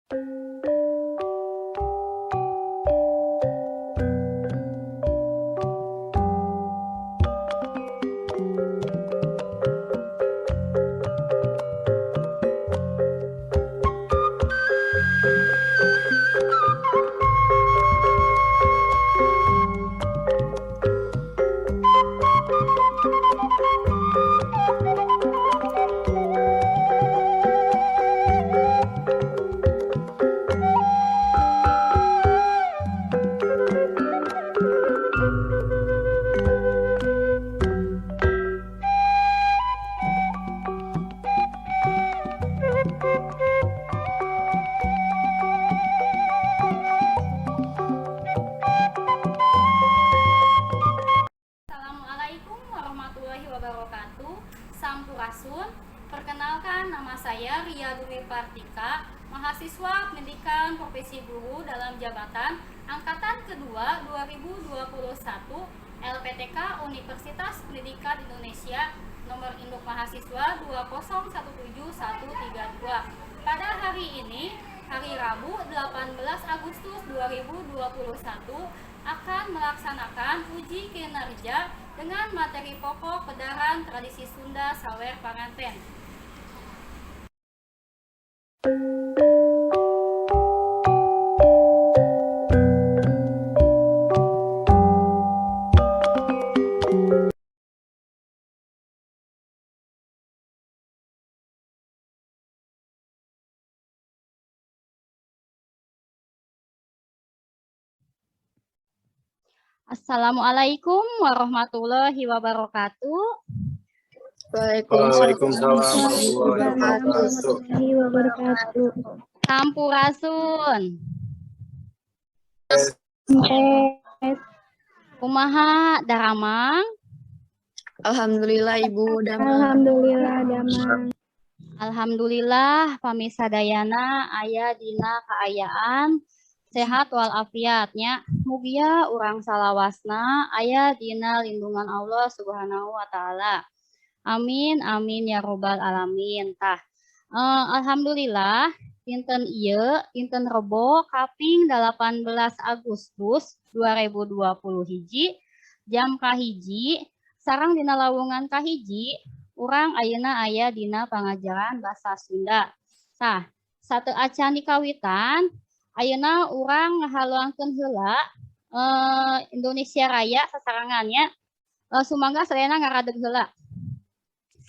Assalamualaikum warahmatullahi wabarakatuh. Sampurasun. Perkenalkan, nama saya Ria Dwi Partika, mahasiswa pendidikan profesi guru dalam jabatan angkatan kedua 2021 LPTK Universitas Pendidikan Indonesia, nomor induk mahasiswa 2017132. Pada hari ini, hari Rabu 18 Agustus 2021, akan melaksanakan uji kinerja dengan materi pokok pedaran tradisi Sunda Sawer Panganten. Assalamualaikum warahmatullahi wabarakatuh. Waalaikumsalam warahmatullahi wabarakatuh. Sampurasun. Kumaha Daramang? Alhamdulillah Ibu Damang. Alhamdulillah Damang. Alhamdulillah pamisadayana aya dina kaayaan sehat walafiatnya. Mugia urang salawasna aya dina lindungan Allah Subhanahu wa taala. Amin amin ya robbal alamin. Tah. Alhamdulillah dinten ieu dinten Rebo kaping 18 Agustus 2020 hiji jam kahiji sareng dina lawungan kahiji urang ayeuna aya dina pangajaran basa Sunda. Tah, sateu acan dikawitan ayeuna urang ngahaluangkeun heula Indonesia Raya sasarangannya. Sumangga sadayana ngaradeg heula.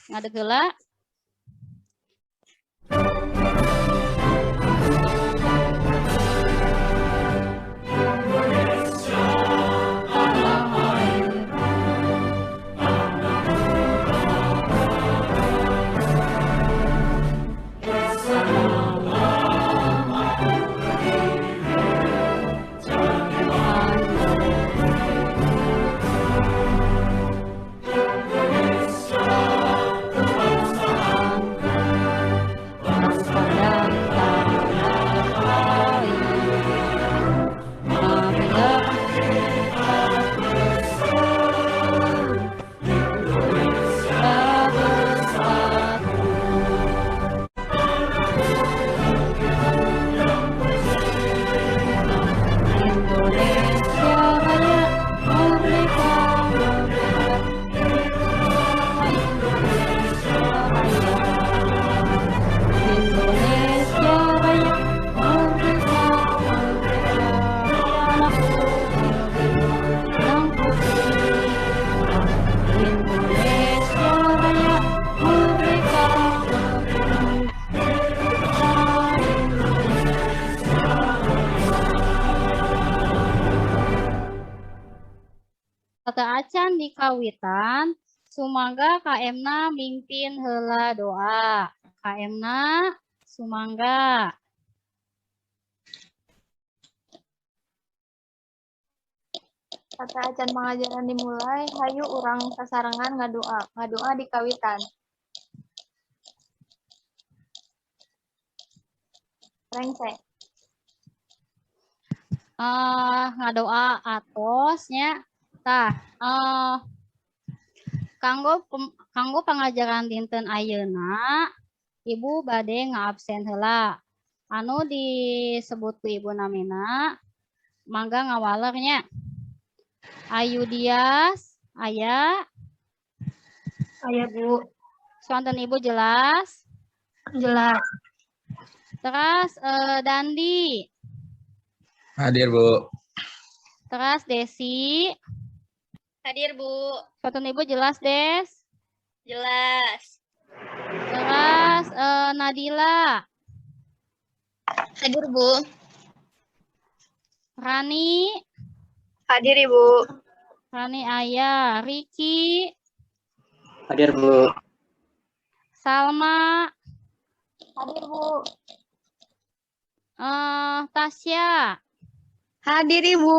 Ngadeg heula. Acan dikawitan sumangga KM-na mimpin heula doa. KM-na sumangga. Kata acan pengajaran dimulai, hayu urang sasarengan ngadoa. Ngadoa dikawitan. Rengse. Ngadoa atosnya. Tah, kanggo pengajaran dinten ayeuna, Ibu bade ngaabsen heula. anu disebut ku Ibu namina mangga ngawalernya. Ayu Dias, aya. Aya Bu. Sonten Ibu jelas. Jelas. Terus Dandi, Hadir, Bu. terus Desi. Hadir Bu. Sonten Ibu jelas Des. Jelas. Terus Nadila, Hadir Bu. Rani, Hadir Ibu. Rani aya. Riki, Hadir, Bu. Salma, Hadir Bu. Tasya. Hadir Ibu.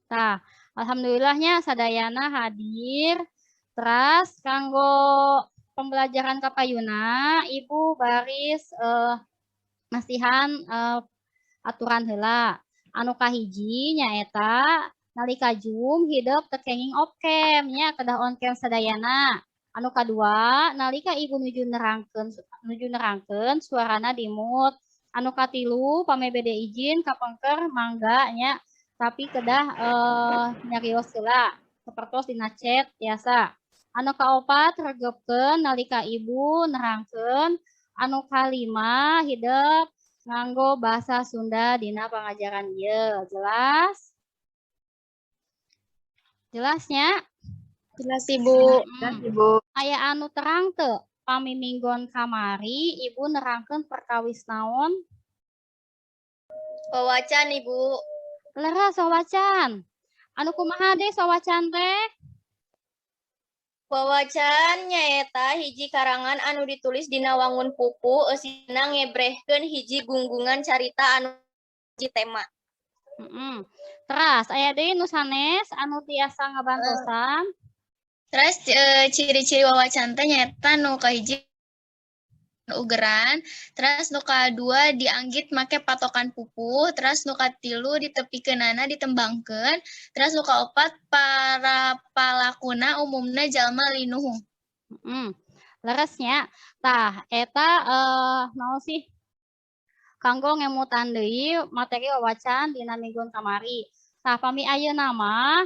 Nah, alhamdulillahnya sadayana hadir. Terus kanggo pembelajaran kapayuna, Ibu baris masihan aturan heula. Anu kahiji nyaeta nalika Zoom hidup tekenging off cam nya kedah on cam sadayana. Anu kadua nalika Ibu nuju nerangkeun suarana di mute. Anu katilu pame bede izin kapengker mangga nya tapi kedah nyarios heula sapertos dina chat biasa. Anu kaopat regepkeun nalika Ibu nerangkeun. Anu kalima hidup nganggo bahasa Sunda dina pangajaran ieu. Jelas? Jelasnya? Jelas Ibu. Jelas, Ibu. Aya anu terang teu pamiminggon kamari Ibu nerangkeun perkawis naon? Wawacan Ibu. Leres wawacan. Anu kumaha deh wawacan teh? Wawacan nyaeta hiji karangan anu ditulis dina wangun pupu eusina ngebrehkeun hiji gunggungan carita anu hiji tema. Terus aya deui nu sanes anu tiasa ngabantosan. Terus ciri-ciri wawacan teh nyaeta nu kahiji ugeran, terus nu kadua dianggit make patokan pupu, terus nu katilu ditepikeunana ditembangkeun, terus nu kaopat para palakuna umumna jalma linuhung. Leresnya. Tah eta naon sih? Kanggo ngemutan deui materi wawacan dina minggun kamari. Tah pami ayeuna mah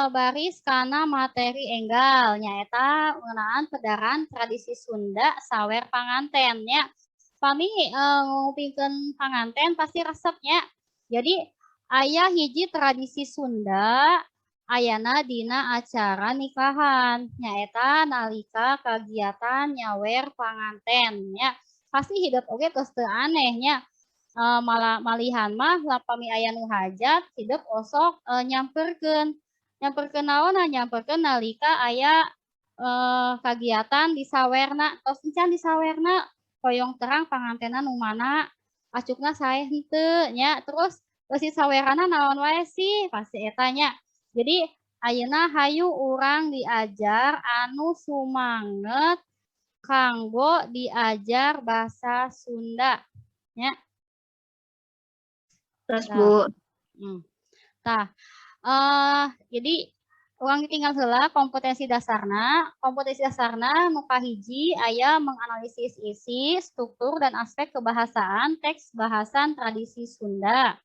baris kana materi enggal nyaeta ngeunaan pedaran tradisi Sunda sawer panganten nya. Pami ngupingkeun panganten pasti resepnya. Jadi aya hiji tradisi Sunda ayana dina acara nikahan nyaeta nalika kagiatan nyawer panganten nya. Pasti hidup oge geus teu anehnya. Malihan mah lapami aya nu hajat hidup osok nyamperkeun naon nyamperkeun nalika aya kagiatan di sawerna tos encan di sawerna hoyong terang pangantena nu mana acukna sae henteu nya terus si sawerana naon wae sih pasti eta nya. Jadi ayeuna hayu urang diajar anu sumanget kanggo diajar bahasa Sunda nya. Terus Bu. Tah jadi urang tinggal heula kompetensi dasarna. Kompetensi dasarna nu kahiji aya menganalisis isi, struktur dan aspek kebahasaan teks bahasan tradisi Sunda.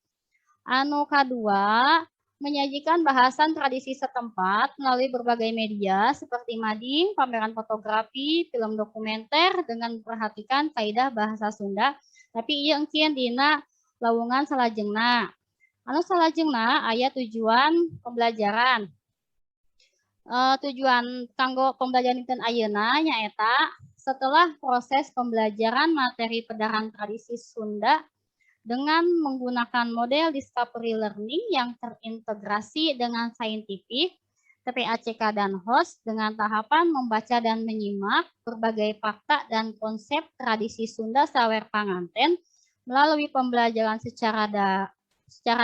Anu kadua menyajikan bahasan tradisi setempat melalui berbagai media seperti mading, pameran fotografi, film dokumenter dengan memperhatikan kaidah bahasa Sunda. Tapi ieu engkeun dina lawungan salajengna. Anu salajengna aya tujuan pembelajaran. Tujuan kanggo pembelajaran dinten ayeuna nyaeta setelah proses pembelajaran materi pedaran tradisi Sunda dengan menggunakan model discovery learning yang terintegrasi dengan saintifik, TPACK dan host dengan tahapan membaca dan menyimak berbagai fakta dan konsep tradisi Sunda sawer panganten melalui pembelajaran secara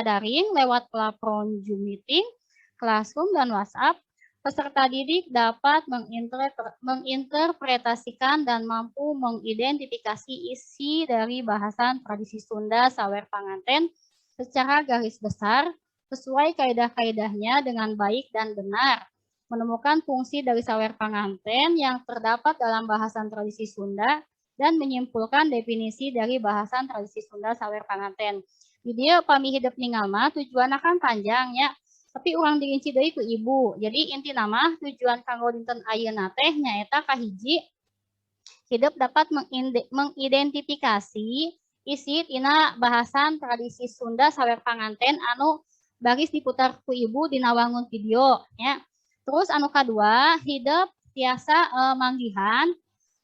daring lewat platform Zoom Meeting, Classroom, dan WhatsApp. Peserta didik dapat menginterpretasikan dan mampu mengidentifikasi isi dari bahasan tradisi Sunda sawer panganten secara garis besar sesuai kaidah-kaidahnya dengan baik dan benar. Menemukan fungsi dari sawer panganten yang terdapat dalam bahasan tradisi Sunda dan menyimpulkan definisi dari bahasan tradisi Sunda sawer panganten. Di dieu pami hidup ninggal mah tujuan akan panjangnya, tapi urang dirinci deui ku ibu. Jadi inti nama tujuan kanggo dinten ayeuna teh nyaeta kahiji hidup dapat mengidentifikasi isi tina bahasan tradisi Sunda sawer panganten anu baris diputar ku ibu dina wangun video ya. Terus anu kadua hidup tiasa manggihan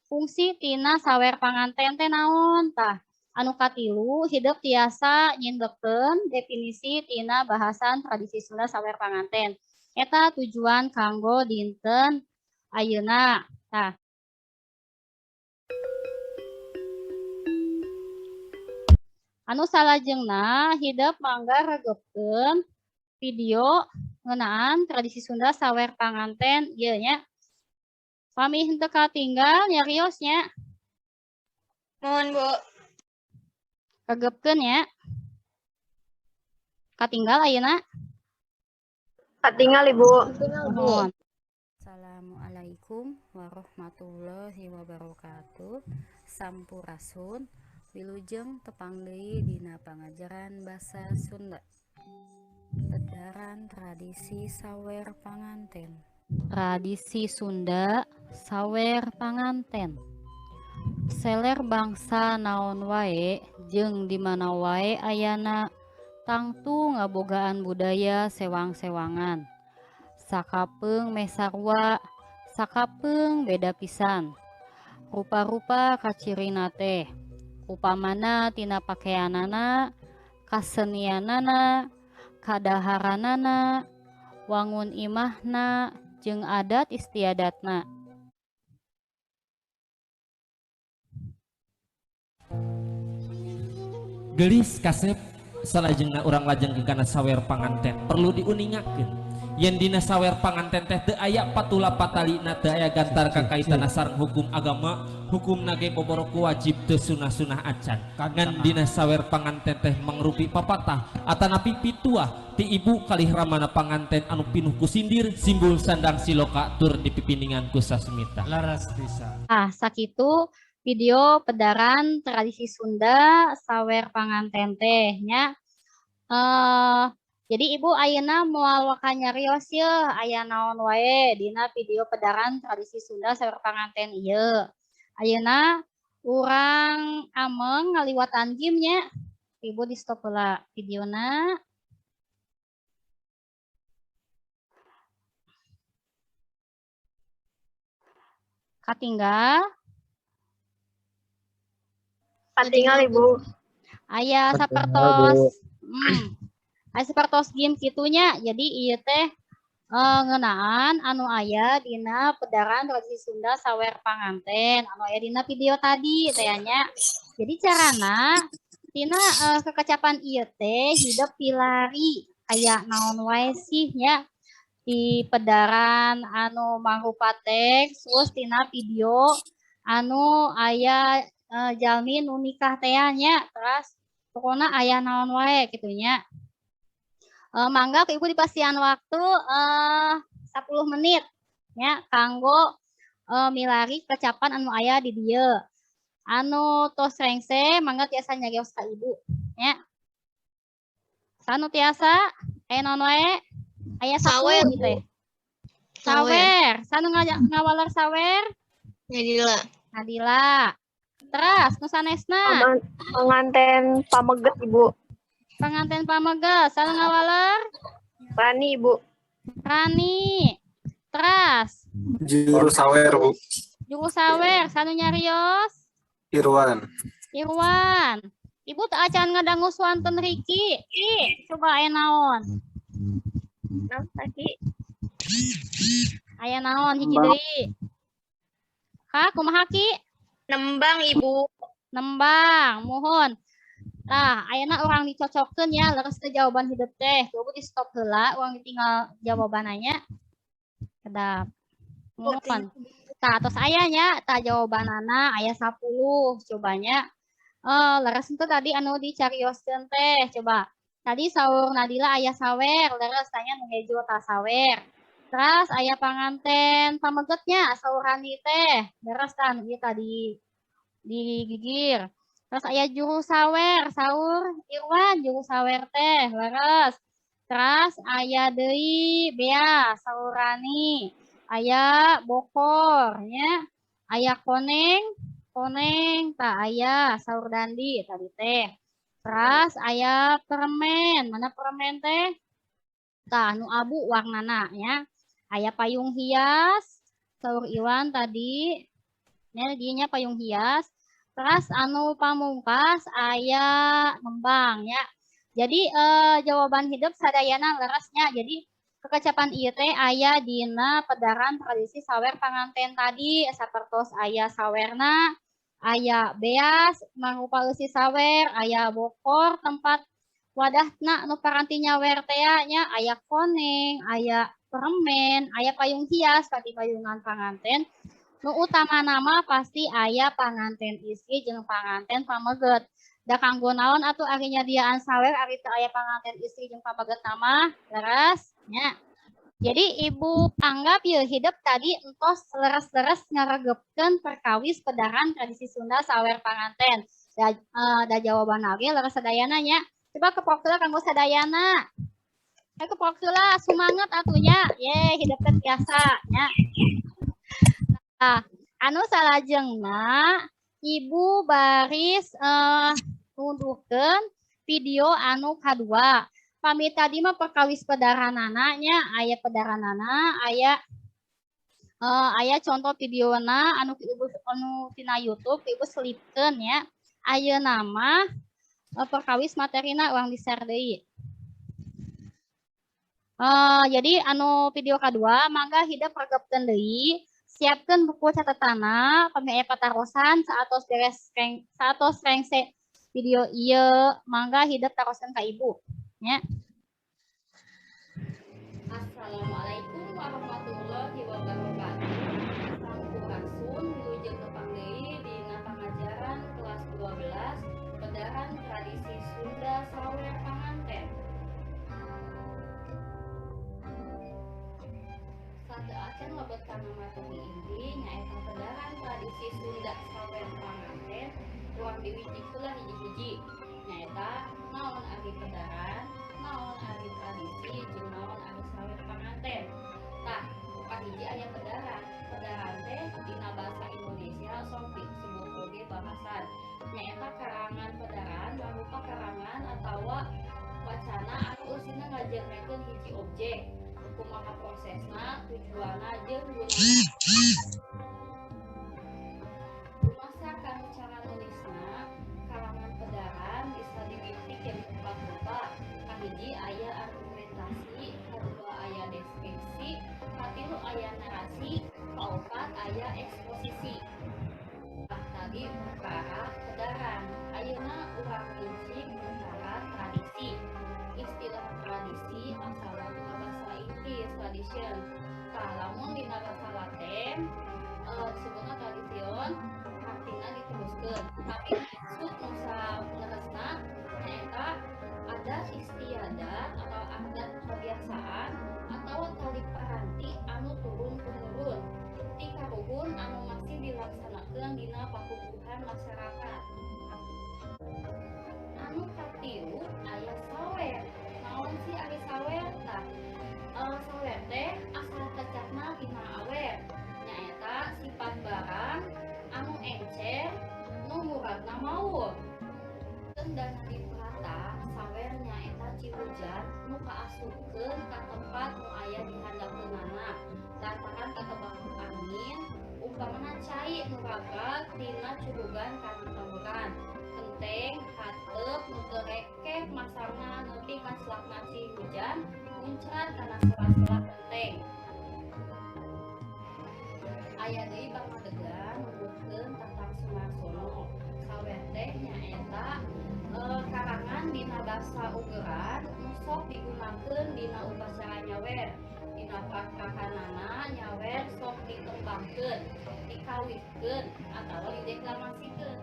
fungsi tina sawer panganten teh naon tah. Anu katilu hidup tiasa nyindeukeun definisi tina bahasan tradisi Sunda sawer panganten. Eta tujuan kanggo dinten ayeuna. Tah. Anu salajengna hidup mangga regepkeun video ngeunaan tradisi Sunda sawer panganten ieu nya. Pami henteu katinggal nyarios nya. Mohon, Bu. Regepkeun ya. Katinggal ayeuna. Katinggal Ibu. Mohon. Assalamualaikum warahmatullahi wabarakatuh. Sampurasun. Wilujeng tepang deui dina pangajaran basa Sunda. Edaran tradisi sawer panganten. Tradisi Sunda sawer panganten. Seler bangsa naon wae jeung di mana wae ayana tangtu ngabogaan budaya sewang-sewangan. Sakapeung meh sarua, sakapeung beda pisan. Rupa-rupa kacirina teh. Upamana tina pakaianana, kasenianana, kadaharanana, wangun imahna, jeung adat istiadatna. Gelis kasep salajengna urang lajeng kana sawer panganten perlu diuningakeun yen dina sawer panganten teh teu aya patula patalina teu aya gantar kakaitana sareng hukum agama hukum nage boborok wajib teu sunah-sunah acan ngan dina sawer panganten teh mangrupi papatah atanapi pituah ti ibu kalih ramana panganten anu pinuh ku sindir simbol sandang siloka tur dipipindingan ku sasmita laras bisa. Sakitu video pedaran tradisi Sunda sawer panganten teh nya. Jadi ibu ayeuna moal wakan nyarios ye aya naon wae dina video pedaran tradisi Sunda sawer panganten ieu. Ayeuna urang ameng ngaliwatan game nya. Ibu di stop heula videona. Katinggal. Katinggal Ibu. Aya sapertos. Aya sapertos game kitunya. Jadi ieu teh ngeunaan anu aya dina pedaran tradisi Sunda sawer panganten anu aya dina video tadi teh nya. Jadi carana tina kekecapan ieu teh hidup pilari aya naon wae sih nya di pedaran anu mangrupa teks terus tina video anu aya jalmi nu nikah teh nya terus pokona aya naon wae kitu nya. Mangga ke ibu dipasihan waktu 10 menit ya kanggo milari kecapan anu aya di dieu. Anu tos rengse mangga tiasa nyarios ka ibu ya. Sanu tiasa aya naon wae? Aya 10 gitu teh. Sawer. Sanu ngawaler sawer? Nadila. Terus nu sanesna? Panganten pameget Ibu. Panganten pameges, sanu ngawaler? Rani Ibu. Rani. Terus? Juru sawer, Bu. Juru sawer, sanu nyarios? Irwan. Irwan. Ibu teu acan ngadangu swanten Riki. Coba aya naon? Naon tadi? Aya naon hiji deui? Kumaha Ki? Nembang, Ibu. Nembang, mohon. Nah, ayeuna urang dicocokkeun ya leres teh jawaban hidup teh. Coba di stop heula, urang ditinggal jawabananya. Kedap. Mohon. Tah, tos aya nya, tah jawabanana aya 10 cobanya. Leres itu tadi anu dicarioskeun teh, coba. Tadi saur Nadila aya sawer, leres tanya nu hejo tah sawer. Terus aya panganten pamegetnya saur Rani teh, leres tah ieu tadi digigir. Terus aya juru sawer, saur Irwan juru sawer teh leres. Terus aya deui Bea saur Rani. Aya bokor nya. Aya koneng, tah aya saur Dandi tadi teh. Terus aya permen, mana permen teh? Tah nu abu warnana ya. Aya payung hias saur Iwan tadi. Nya dinya payung hias. Terus anu pamungkas aya ngembang ya. Jadi jawaban hidup sadayana lerasnya. Jadi kekecapan ieu teh aya dina pedaran tradisi sawer panganten tadi sapertos aya sawerna, aya beas mangrupa eusi sawer, aya bokor tempat wadahna nu paranti nyawer teh nya, aya koneng, aya permen, aya payung hias tadi payungan panganten. Nu utama nama pasti aya panganten istri jeung panganten pameget. Da kanggo naon atuh ari nyadiaan sawer ari teu aya panganten istri jeung pameget nama leres nya. Jadi ibu anggap ye hidup tadi entos leres-leres ngaregepkeun perkawis pedaran tradisi Sunda sawer panganten. Da jawaban lagi leres sadayana nya. Coba keprok heula kanggo sadayana. Keprok heula sumanget atunya. Ye hidup teh biasa nya. Anu salajengna ibu baris nunduhkeun video anu kadua. Pami tadi mah perkawis pedaranana nya, aya pedaranana, aya contoh videona anu tina YouTube ibu selipkeun ya. Ayeuna mah perkawis materina urang di-share deui. Jadi anu video kedua mangga hidup regepkeun deui. Siapkan buku catatanna pami aya patarosan saatos rengse video ieu mangga hidup taroskeun ka ibu nya. Assalamualaikum warahmatullahi wabarakatuh. Sampurasun wilujeng tepang deui dina pangajaran kelas 12 pedaran tradisi Sunda sawer panganten. Sadaacan lebet kana materi inti nyaeta pedaran tradisi Sunda sawer panganten urang diwijik heula hiji-hiji nyaeta naon ari pedaran, naon ari tradisi jeung naon ari sawer panganten. Tah, kahiji aya pedaran. Pedaran teh dina basa Indonesia sok disebut oge bahasan. Nyaeta karangan pedaran mangrupa karangan atawa wacana anu eusina ngajenrekeun hiji objek. Kumaha prosesna, tujuanna jeung gunana. Dumasa kana cara nulisna, karangan pedaran bisa dibitik yang 4 rupa. Kahiji aya argumentasi, kadua aya deskripsi, katilu aya narasi, kaopat aya eksposisi. Tadi perkara pedaran. Ayeuna urang rinci perkara tradisi. Istilah tradisi asalna tina basa Inggris tradition. Tah lamun dina basa Latin disebutna tradition, artina diteruskeun. Tapi maksud nusa leresna nyaeta adat istiadat atau adat kebiasaan atau tali paranti anu turun-temurun ti karuhun anu masih dilaksanakeun dina pakukuhan masyarakat. Anu katilu aya sawer. Naon sih ari sawer tah? Sawer teh asal tecapna dina awer. Nyaeta sifat barang anu encer nu muradna maur. Dana dipata sawer nyaeta cihujan nu kaasupkeun ka tempat nu aya di handapkeunana lantaran katebak angin umpamana cai nu ragat dina curugan kana tamuran genteng hateup nu teu rekeh masarna nepi ka selakna cihujan muncrat kana sela-sela genteng. Aya deui pamadegan nuduhkeun tatang Sumarsono. Sawer teh nyaeta karangan dina basa Ugeran nu sok digunakeun dina upacara nyawer. Dina pakahanana nyawer sok ditembangkeun, dikawihkeun atawa dideklamasikeun.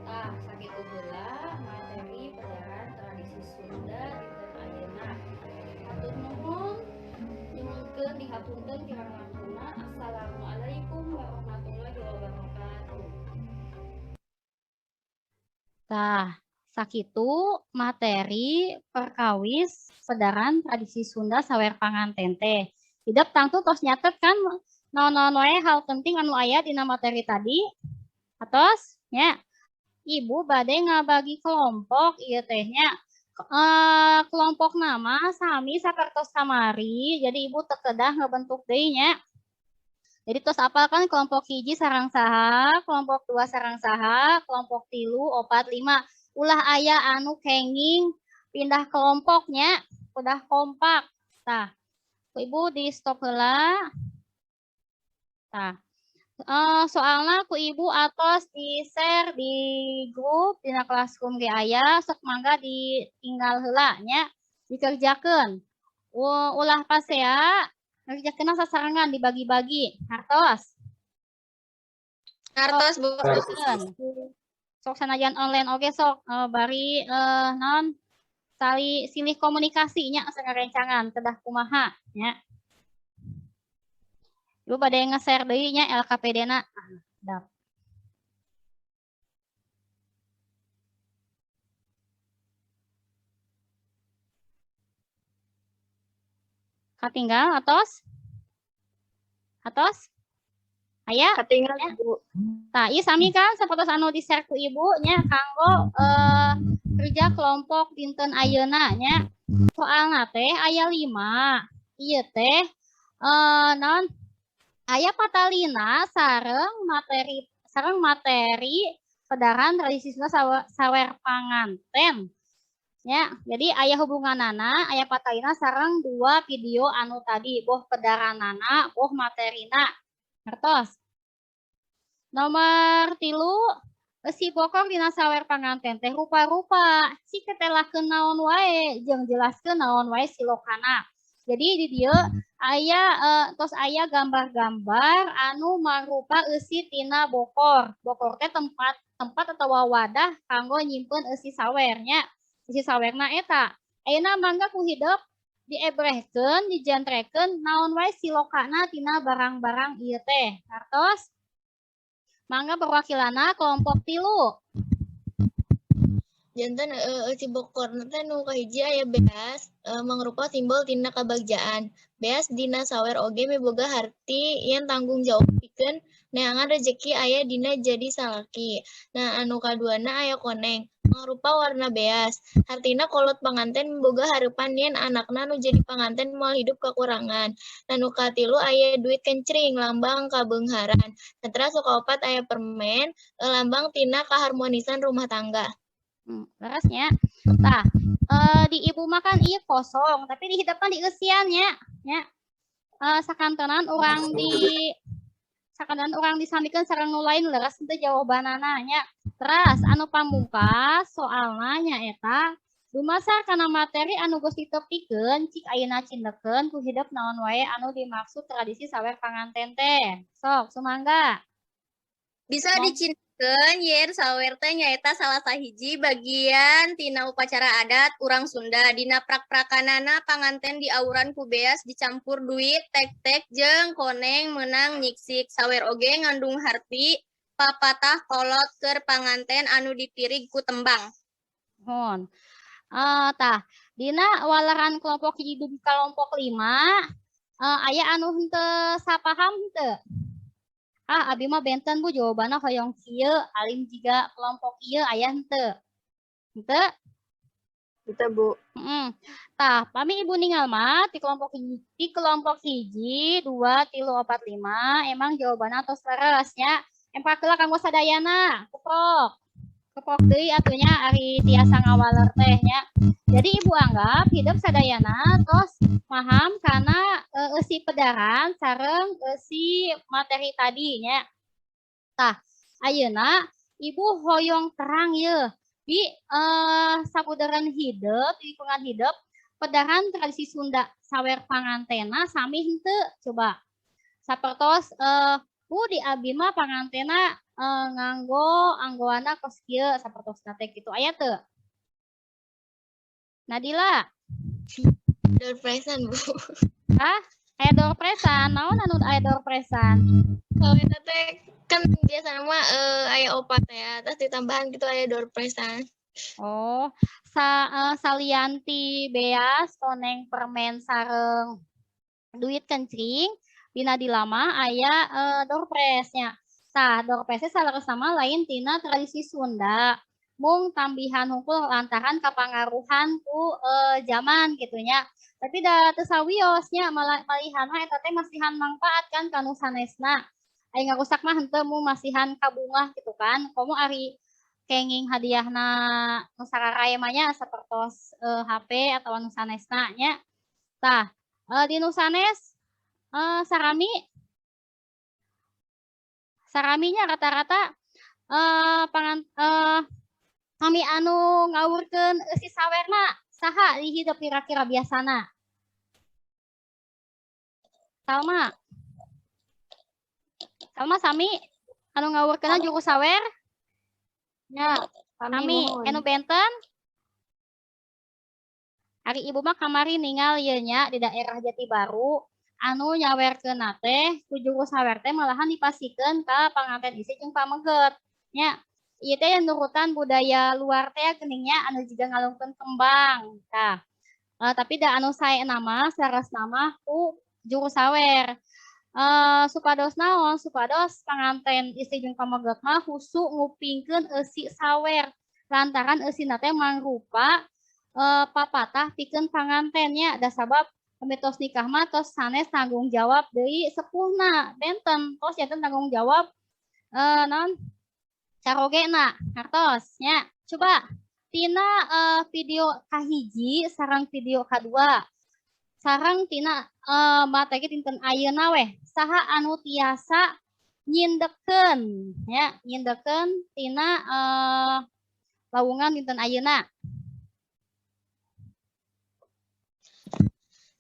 Tah sakitu heula materi pedaran tradisi Sunda dinten ayeuna. Hatur nuhun, nyuhunkeun dihaturkeun kirang langkungna. Assalamualaikum warahmatullahi wabarakatuh. Tah, sakitu materi perkawis pedaran tradisi Sunda sawer panganten teh. Hidup tangtu tos nyatet kan naon-naon wae hal penting anu aya dina materi tadi. Atos nya ibu bade ngabagi kelompok ieu teh nya. Kelompok nama sami sapertos kamari. Jadi ibu teu kedah ngebentuk deui nya. Jadi tos apalkan kelompok hiji sareng saha, kelompok 2 sareng saha, kelompok 3, 4, 5. Ulah aya anu kenging pindah kelompoknya, udah kompak. Tah, Ibu di stop heula. Tah. Soalnya ku Ibu atos di share di grup dina Classroom ge aya, sok mangga ditinggal heula nya, dikerjakeun. Ulah pas ya. Ngerjakeun sasarangan dibagi-bagi. Hartos. Hartos, Bu. Sok sanajan online oge sok bari naon silih komunikasinya sangarencangan kedah kumaha nya. Ibu bade nge-share deui nya LKPD-na. Dap. Katinggal atos? Atos? Aya? Katinggal Ibu. Tah, ieu sami kan sapertos anu di-share ku Ibu nya kanggo kerja kelompok dinten ayeuna nya. Soalna teh aya 5. Ieu teh naon? Aya patalina sareng materi pedaran tradisi Sunda sawer panganten. Ya, jadi aya hubunganana, aya patalina sareng 2 video anu tadi, boh pedaranana, boh materina. Ngertos? Nomor 3, si pokok dina sawer panganten teh rupa-rupa. Si ketelakeun naon wae, jeung jelaskeun naon wae silokana. Jadi di dieu aya tos aya gambar-gambar anu mangrupa eusi tina bokor. Bokor teh tempat atawa wadah kanggo nyimpen eusi sawernya. Eusi sawerna eta. Ayeuna mangga ku hideuk diebrehkeun, dijantrekeun naon wae silokana tina barang-barang ieu teh. Hartos? Mangga perwakilanna kelompok 3. Janten si bokorna teh nu kahiji aya beas mangrupa simbol tina kabagjaan. Beas dina sawer oge miboga harti yen tanggung jawab pikeun neangan rejeki aya dina jadi salaki. Nah, anu kaduana aya koneng mangrupa warna beas. Hartina kolot panganten miboga hareupan yen anakna nu jadi panganten moal hidup kakurangan. Nah, nu katilu aya duit kencring lambang kabeungharan. Nah, terus kaopat aya permen lambang tina kaharmonisan rumah tangga. Lerasnya. Tah, di ibu makan iya kosong, tapi di hidapan di eusiannya, nya. Sakantenan orang disambikeun sareng nu lain leres teu jawabanana nya. Teras anu pamungkas soalna nya eta dumasar kana materi anu geus ditepikeun cik ayeuna cindekeun ku hidup naon wae anu dimaksud tradisi sawer panganten teh. Sok sumangga. Bisa dicintakeun yen sawer teh nyaeta salah sahiji bagian tina upacara adat urang Sunda. Dina prak-prakanana panganten diauran ku beas dicampur duit, tek-tek jeung koneng meunang nyiksik. Sawer oge ngandung harti papatah kolot keur panganten anu dipirig ku tembang. Hon. Tah, dina walaran kelompok hiji dugi kelompok 5 aya anu henteu sapaham henteu? Abi mah benten Bu jawabanna hoyong kieu alim jiga kelompok ieu aya henteu? Henteu? Kita Bu. Tah, pami Ibu ningal mah di kelompok hiji, 2, 3, 4, 5 emang jawabanna tos leres nya. Empakeula kanggo sadayana, keprok deui atunya ari tiasa ngawaler teh nya. Jadi Ibu anggap hidup sadayana tos paham karena eusi pedaran sareng eusi materi tadi nya. Tah, ayeuna Ibu hoyong terang ye di sapuderan hidup, di lingkungan hidup pedaran tradisi Sunda sawer pangantena sami henteu coba. Sapertos Bu di abi mah pangantena nganggo anggoana kos kieu sapertos teh kitu aya teu? Nadila. Door present, Bu. Aya dorpresan, naon anu aya dorpresan? Kalau eta teh kan biasa mah aya opat ya, terus ditambahan gitu aya dorpresan. Oh, salianti beas koneng permen sareng duit kencing dina dilama aya doorpresnya. Tah, doorpresnya salaresna lain tina tradisi Sunda. Mung tambihan hungkul lantaran kapangaruhan ku zaman gitunya. Tapi da teu sawiosnya malihan mah eta teh masihan manfaat kan kanu sanesna. Aya ngarusak mah henteu mung masihan kabungah gitu kan. Komo ari kenging hadiahna nu sararaya mah nya sapertos HP atau anu sanesna nya. Tah, di nu sanes saraminya rata-rata kami anu ngawurkeun eusi sawerna saha di hidup kira-kira biasana? Salma sami anu ngawurkeunna juru sawer? Ya, Sami anu benten? Ari ibu mah kamari ningal ieu nya di daerah Jati Baru anu nyawerkeun teh ku juru sawer teh malahan dipasikeun ka panganten isi jeung pameget nya. Ieu teh nurutan budaya luar teh geuning nya anu jiga ngalungkeun kembang. Tah. Tapi da anu saena mah saresna mah ku juru sawer. Supados naon? Supados panganten istri jeung pameget mah husu ngupingkeun eusi sawer lantaran eusina teh mangrupa papatah pikeun pangantennya da sabab mitos nikah mah tos sanes tanggung jawab deui sepuhna benten tos nya tanggung jawab naon carogena ngartos nya. Coba tina video kahiji sareng video kadua sareng tina materi dinten ayeuna weh saha anu tiasa nyindekeun ya nyindekeun tina lawungan dinten ayeuna.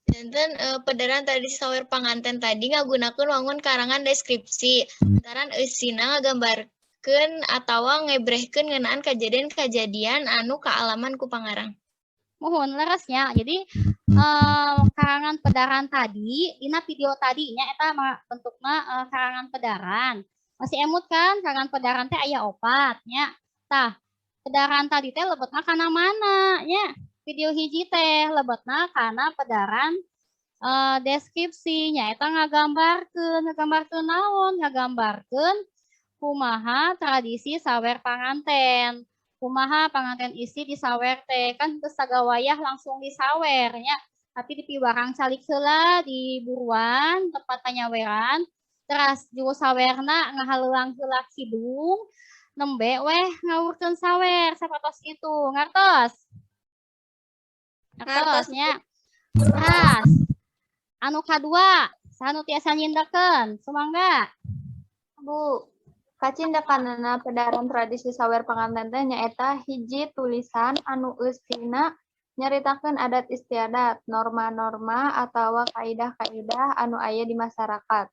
Dan pederan tradisi sawer panganten tadi ngagunakeun wangun karangan deskripsi. Lantaran eusina ngagambarkeun atawa ngebrehkeun ngeunaan kajadian-kajadian anu kaalaman ku pangarang. Muhun leresnya. Jadi karangan pedaran tadi dina video tadi nya eta bentukna karangan pedaran. Masih emut kan karangan pedaran teh aya 4 nya. Tah, pedaran tadi teh lebetna kana mana nya? Video hiji teh lebetna kana pedaran deskripsinya eta ngagambarkeun naon? Ngagambarkeun kumaha tradisi sawer panganten. Kumaha panganten isi disawer teh kan teu sagawayah langsung disawer nya, tapi dipiwarang calik heula di buruan tempat panyaweran. Teras juru sawerna ngahaleulang heula kidung nembe weh ngawurkeun sawer sapatos kitu. Ngartos? Ngartosnya. Teras anu kadua, sanu tiasa nyindekeun, sumangga. Bu, kacindakanana pedaran tradisi sawer panganten teh nyaeta hiji tulisan anu eusina nyaritakeun adat istiadat, norma-norma atawa kaidah-kaidah anu aya di masyarakat.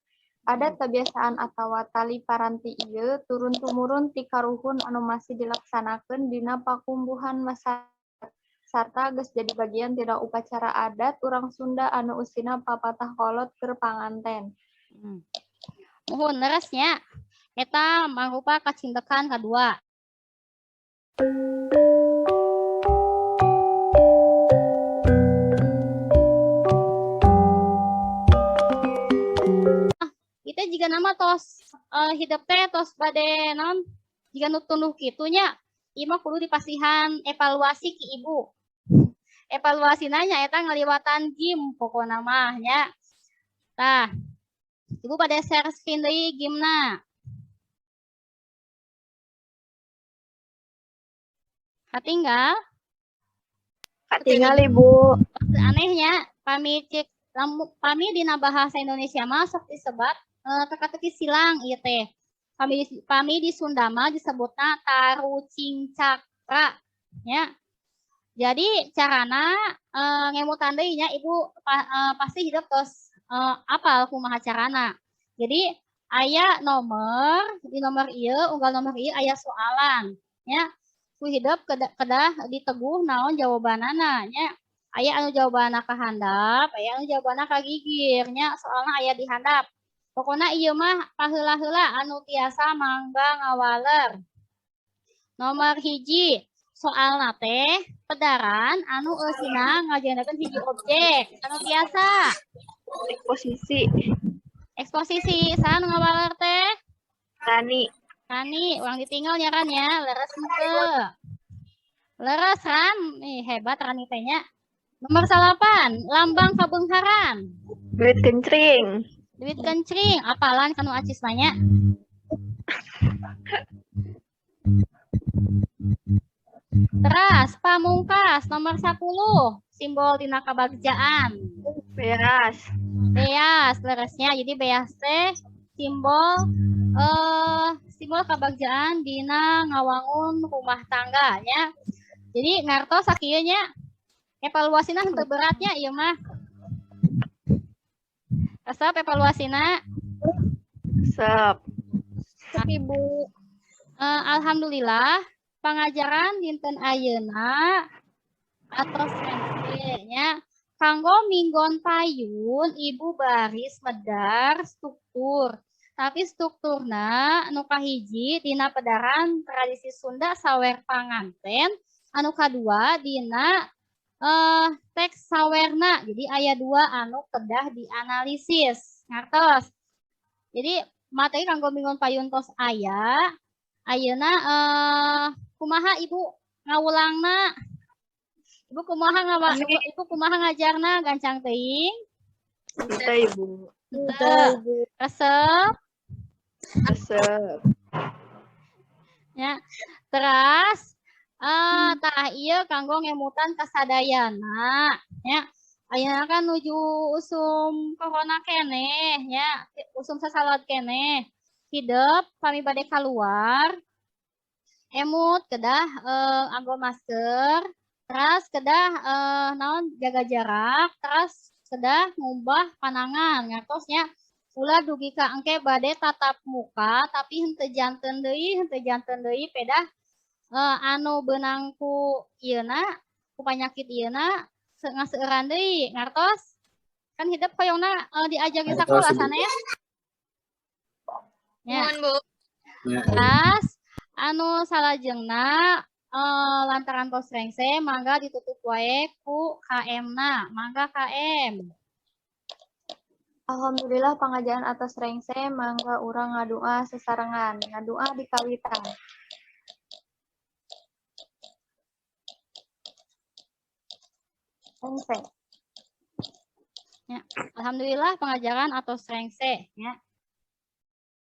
Adat kebiasaan atawa tali paranti ieu turun-tumurun ti karuhun anu masih dilaksanakeun dina pakumbuhan masyarakat sarta geus jadi bagian tina upacara adat urang Sunda anu eusina papatah kolot keur panganten. Muhun leresnya. Eta mangrupa kacindekan kadua. Kita jika nama tos hidup teh tos bade naon jika nu tunduh kitu nya ieu mah kudu dipasihan evaluasi ki ibu. Evaluasi nanya eta ngaliwatan gym pokona mah nya. Tah, ibu pada share screen deui gimna. Katinggal? Katinggal Ibu. Anehnya, pami dina bahasa Indonesia mah sok disebat teka-teki silang ieu teh. Pami di Sunda mah disebutna tarucing cakra nya. Jadi carana ngemutan deui nya Ibu pasti hidup tos apal kumaha carana. Jadi aya nomor, di nomor ieu unggal nomor ieu aya soalan nya. Ku hidup kedah diteguh naon jawabanana nya. Aya anu jawabanna ka handap, aya anu jawabanna ka gigir nya soalna aya di handap. Pokona ieu mah paheula-heula anu tiasa mangga ngawaler. Nomor hiji, soalna teh pedaran anu eusina ngajendakeun hiji objek anu tiasa. Eksposisi. Eksposisi, saha nu ngawaler teh? Rani. Rani, ulang ditinggal ya Ran ya, leres henteu. Leres Ran, nih hebat Rani teh nya. Nomor 8, lambang kabeungharan. Duit kencring. Duit kencring, apalan kanu acis nanya. Teras, pamungkas, nomor 10, simbol tina kabagjaan. Beas. Beas, leresnya. Jadi beas teh simbol simbol kabagjaan dina ngawangun rumah tangga nya. Jadi ngartos sakieu nya evaluasina henteu beratnya ieu mah. Resep evaluasina. Sep. Ibu. Alhamdulillah pangajaran dinten ayeuna atos nya kanggo minggon payun ibu baris medar struktur. Tapi strukturna anu kahiji dina pedaran tradisi Sunda sawer panganten, anu kadua dina teks sawerna. Jadi aya 2 anu kedah dianalisis. Ngartos. Jadi materi kanggo minggon payun tos aya. Ayeuna kumaha Ibu ngawulangna? Ibu kumaha ngajarna gancang teuing? Henteu Ibu. Henteu. Resep. Resep. Ya. Teras tah ieu kanggo ngemutan kasadayana ya. Ayeuna kan nuju usum corona keneh ya, usum sasalad keneh. Hidup kami bade keluar. Emut kedah anggo masker, teras kedah naon jaga jarak, teras kedah ngubah panangan ngartosnya ulah dugi ka engke bade tatap muka tapi henteu janten deui pedah anu beunang ku ieuna ku panyakit ieuna ngaseueuran deui ngartos kan hidup koyongna diajak di sakola sana ya. Mohon Bu. Terus anu salajengna lantaran tos rengse mangga ditutup wae ku KM-na, mangga KM. Alhamdulillah pengajaran atas rengse mangga urang ngadua sesarengan. Ngadua di kawitan. Rengse. Ya, alhamdulillah pengajaran atas rengse ya.